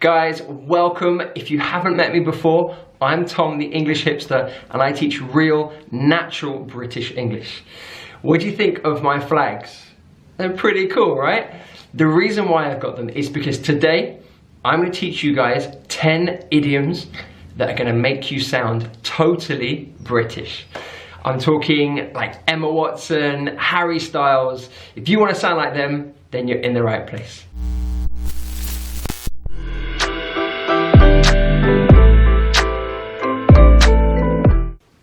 Guys, welcome. If you haven't met me before, I'm Tom, the English hipster, and I teach real, natural British English. What do you think of my flags? They're pretty cool, right? The reason why I've got them is because today I'm going to teach you guys 10 idioms that are going to make you sound totally British. I'm talking like Emma Watson, Harry Styles. If you want to sound like them, then you're in the right place.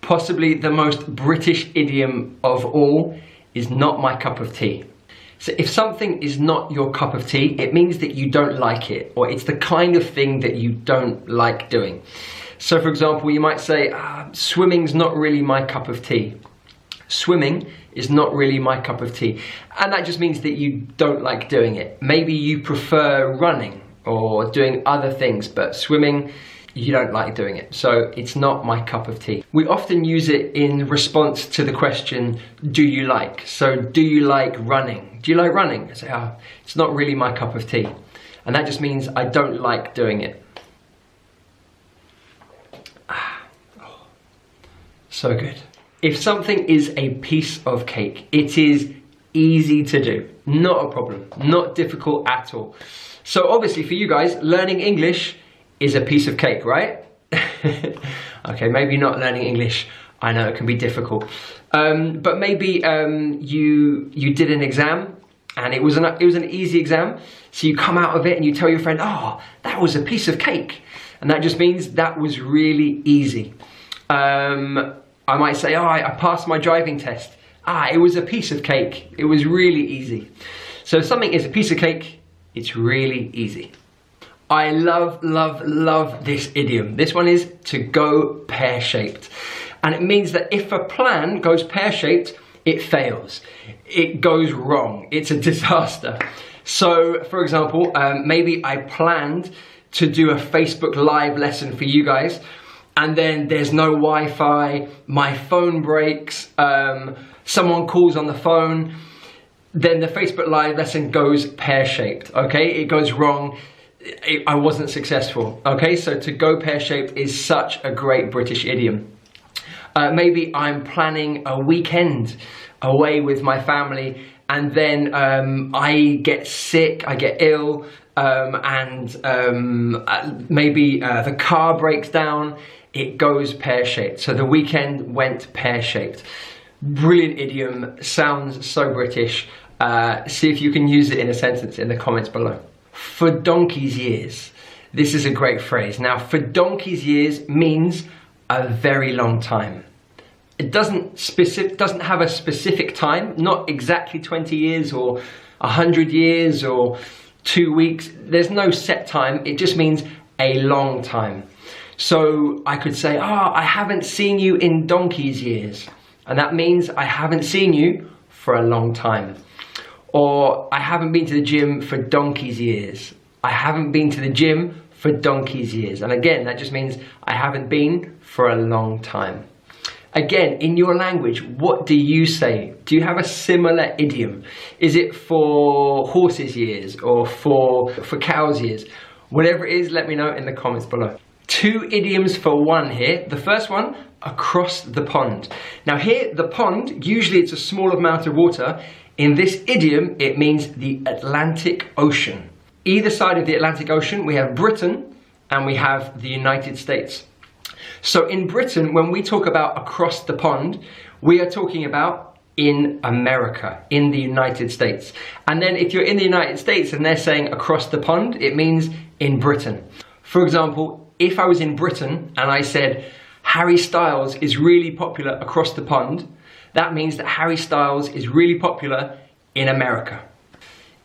Possibly the most British idiom of all is not my cup of tea. So if something is not your cup of tea, it means that you don't like it, or it's the kind of thing that you don't like doing. So for example, you might say, swimming's not really my cup of tea. Swimming is not really my cup of tea. And that just means that you don't like doing it. Maybe you prefer running or doing other things, but swimming, you don't like doing it. So it's not my cup of tea. We often use it in response to the question, do you like? So do you like running? Do you like running? I say, it's not really my cup of tea. And that just means I don't like doing it. So good. If something is a piece of cake, it is easy to do. Not a problem, not difficult at all. So obviously for you guys, learning English is a piece of cake, right? Okay, maybe not learning English. I know it can be difficult. But maybe you did an exam and it was an easy exam. So you come out of it and you tell your friend, oh, that was a piece of cake. And that just means that was really easy. I might say, I passed my driving test. It was a piece of cake. It was really easy. So if something is a piece of cake, it's really easy. I love, love, love this idiom. This one is to go pear-shaped. And it means that if a plan goes pear-shaped, it fails. It goes wrong. It's a disaster. So, for example, maybe I planned to do a Facebook Live lesson for you guys, and then there's no Wi-Fi, my phone breaks, someone calls on the phone, then the Facebook Live lesson goes pear-shaped, okay? It goes wrong. I wasn't successful, okay? So to go pear-shaped is such a great British idiom. Maybe I'm planning a weekend away with my family, and then I get sick, I get ill, and maybe the car breaks down. It goes pear-shaped. So the weekend went pear-shaped. Brilliant idiom, sounds so British. See if you can use it in a sentence in the comments below. For donkey's years. This is a great phrase. Now, for donkey's years means a very long time. It doesn't have a specific time, not exactly 20 years or 100 years or 2 weeks. There's no set time. It just means a long time. So I could say, I haven't seen you in donkey's years. And that means I haven't seen you for a long time. Or I haven't been to the gym for donkey's years. I haven't been to the gym for donkey's years. And again, that just means I haven't been for a long time. Again, in your language, what do you say? Do you have a similar idiom? Is it for horses' years or for cows' years? Whatever it is, let me know in the comments below. 2 idioms for one here. The first one, across the pond. Now here, the pond, usually it's a small amount of water. In this idiom, it means the Atlantic Ocean. Either side of the Atlantic Ocean, we have Britain and we have the United States. So in Britain, when we talk about across the pond, we are talking about in America, in the United States. And then if you're in the United States and they're saying across the pond, it means in Britain. For example, if I was in Britain and I said, Harry Styles is really popular across the pond, that means that Harry Styles is really popular in America.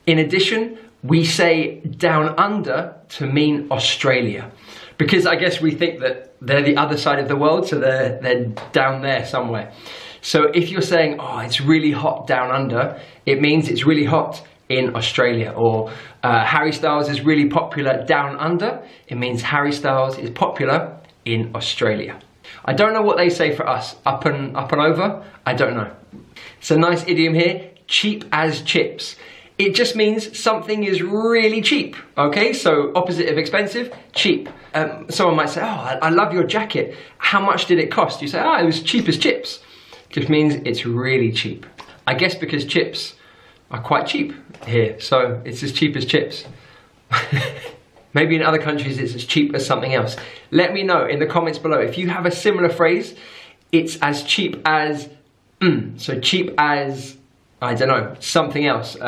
In addition, we say down under to mean Australia, because I guess we think that they're the other side of the world, so they're down there somewhere. So if you're saying, it's really hot down under, it means it's really hot in Australia. Or Harry Styles is really popular down under, it means Harry Styles is popular in Australia. I don't know what they say for us, up and over, I don't know. It's a nice idiom here, cheap as chips. It just means something is really cheap, okay? So opposite of expensive, cheap. Someone might say, oh, I love your jacket. How much did it cost? You say, oh, it was cheap as chips. Just means it's really cheap. I guess because chips are quite cheap here, so it's as cheap as chips. Maybe in other countries it's as cheap as something else. Let me know in the comments below if you have a similar phrase. It's as cheap as, so cheap as, I don't know, something else,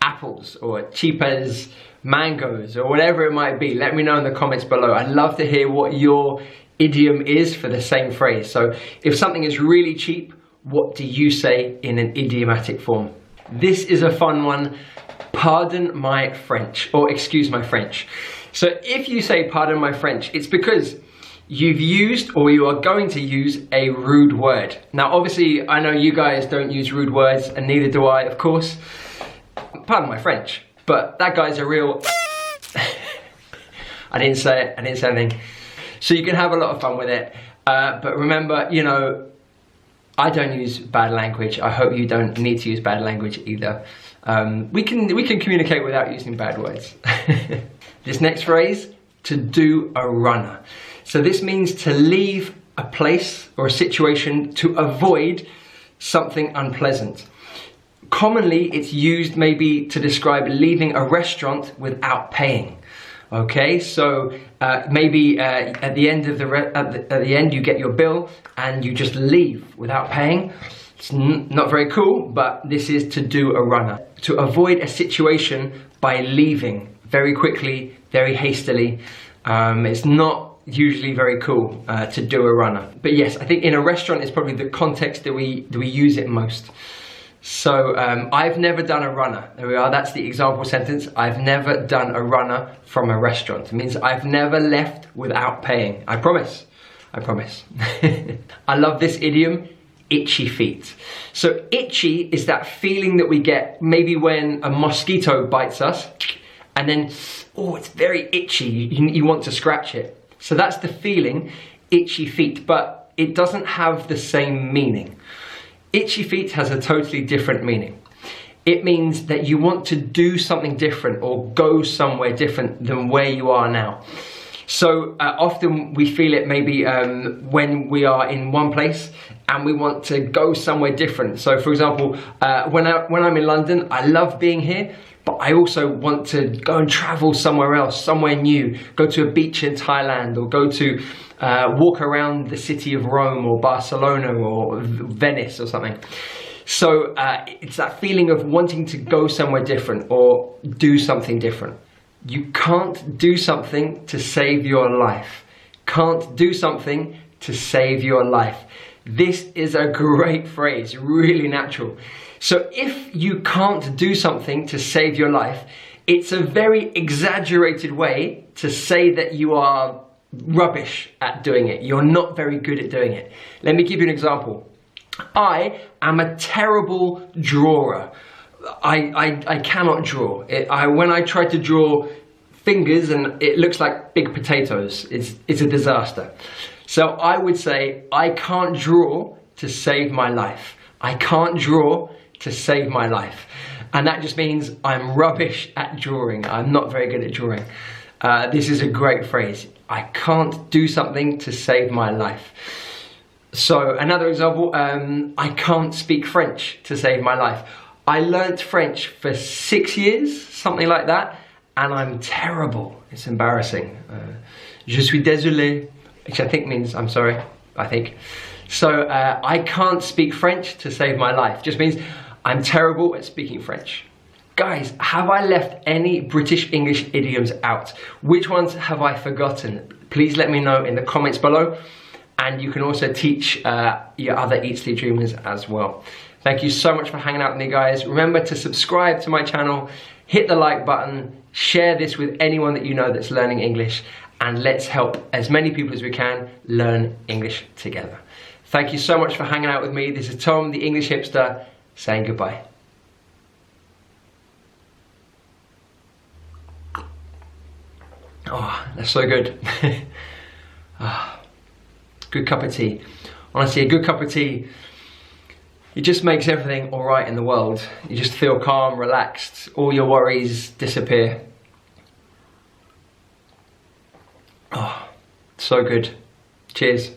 apples, or cheap as mangoes, or whatever it might be. Let me know in the comments below. I'd love to hear what your idiom is for the same phrase. So if something is really cheap, what do you say in an idiomatic form? This is a fun one. Pardon my French, or excuse my French. So if you say pardon my French, it's because you've used or you are going to use a rude word. Now obviously I know you guys don't use rude words, and neither do I, of course. Pardon my French, but that guy's a real I didn't say it, I didn't say anything. So you can have a lot of fun with it, but remember, you know, I don't use bad language. I hope you don't need to use bad language either. We can communicate without using bad words. This next phrase, to do a runner. So this means to leave a place or a situation to avoid something unpleasant. Commonly, it's used maybe to describe leaving a restaurant without paying. Okay, so maybe at the end of at the end you get your bill and you just leave without paying. It's not very cool, but this is to do a runner. To avoid a situation by leaving very quickly, very hastily. It's not usually very cool to do a runner. But yes, I think in a restaurant is probably the context that we use it most. So I've never done a runner. There we are, that's the example sentence. I've never done a runner from a restaurant. It means I've never left without paying. I promise. I promise. I love this idiom, itchy feet. So itchy is that feeling that we get maybe when a mosquito bites us and then, oh, it's very itchy. You want to scratch it. So that's the feeling, itchy feet, but it doesn't have the same meaning. Itchy feet has a totally different meaning. It means that you want to do something different or go somewhere different than where you are now. So often we feel it maybe when we are in one place and we want to go somewhere different. So for example, when I'm in London, I love being here, but I also want to go and travel somewhere else, somewhere new, go to a beach in Thailand, or go to walk around the city of Rome or Barcelona or Venice or something. So it's that feeling of wanting to go somewhere different or do something different. You can't do something to save your life. Can't do something to save your life. This is a great phrase, really natural. So if you can't do something to save your life, it's a very exaggerated way to say that you are rubbish at doing it. You're not very good at doing it. Let me give you an example. I am a terrible drawer. I cannot draw. When I try to draw fingers and it looks like big potatoes, it's a disaster. So I would say I can't draw to save my life. I can't draw to save my life. And that just means I'm rubbish at drawing. I'm not very good at drawing. This is a great phrase. I can't do something to save my life. So another example, I can't speak French to save my life. I learnt French for 6 years, something like that, and I'm terrible. It's embarrassing. Je suis désolé, which I think means I'm sorry, I think. So I can't speak French to save my life. Just means I'm terrible at speaking French. Guys, have I left any British English idioms out? Which ones have I forgotten? Please let me know in the comments below. And you can also teach your other Eat Sleep Dreamers as well. Thank you so much for hanging out with me, guys. Remember to subscribe to my channel, hit the like button, share this with anyone that you know that's learning English, and let's help as many people as we can learn English together. Thank you so much for hanging out with me. This is Tom, the English hipster, saying goodbye. Oh, that's so good. Good cup of tea. Honestly, a good cup of tea it just makes everything all right in the world. You just feel calm, relaxed, all your worries disappear. Oh, so good. Cheers.